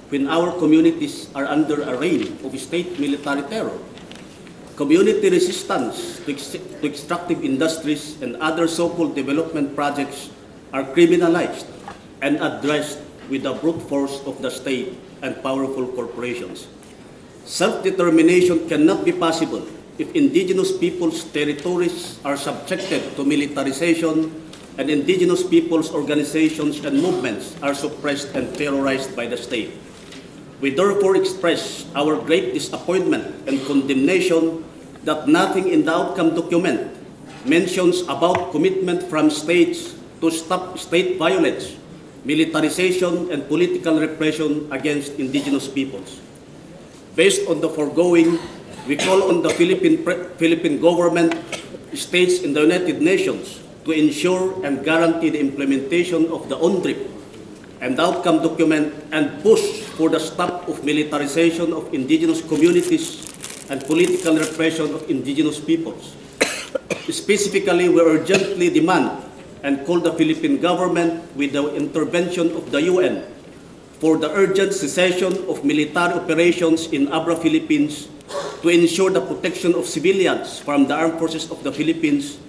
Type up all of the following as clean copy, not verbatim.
when our communities are under a reign of state military terror. Community resistance to extractive industries and other so-called development projects are criminalized and addressed with the brute force of the state and powerful corporations. Self-determination cannot be possible if indigenous peoples' territories are subjected to militarization and indigenous peoples' organizations and movements are suppressed and terrorized by the state. We therefore express our great disappointment and condemnation that nothing in the outcome document mentions about commitment from states to stop state violence, militarization, and political repression against indigenous peoples. Based on the foregoing, we call on the Philippine government, states in the United Nations to ensure and guarantee the implementation of the UNDRIP and the outcome document and push for the stop of militarization of indigenous communities and political repression of indigenous peoples. Specifically, we urgently demand and call the Philippine government with the intervention of the UN for the urgent cessation of military operations in Abra, Philippines to ensure the protection of civilians from the armed forces of the Philippines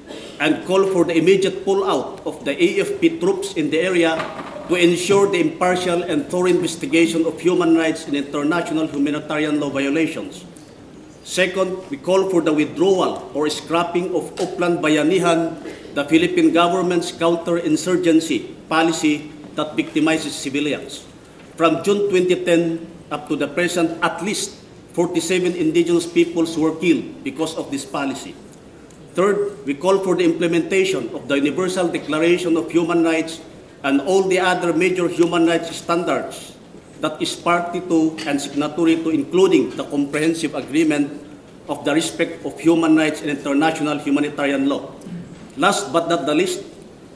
and call for the immediate pull-out of the AFP troops in the area to ensure the impartial and thorough investigation of human rights and international humanitarian law violations. Second, we call for the withdrawal or scrapping of Oplan Bayanihan, the Philippine government's counterinsurgency policy that victimizes civilians. From June 2010 up to the present, at least 47 indigenous peoples were killed because of this policy. Third, we call for the implementation of the Universal Declaration of Human Rights and all the other major human rights standards that is party to and signatory to, including the comprehensive agreement of the respect of human rights and international humanitarian law. Last but not the least,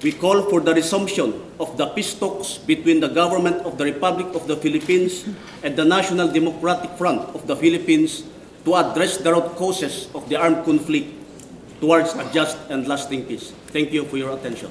we call for the resumption of the peace talks between the government of the Republic of the Philippines and the National Democratic Front of the Philippines to address the root causes of the armed conflict towards a just and lasting peace. Thank you for your attention.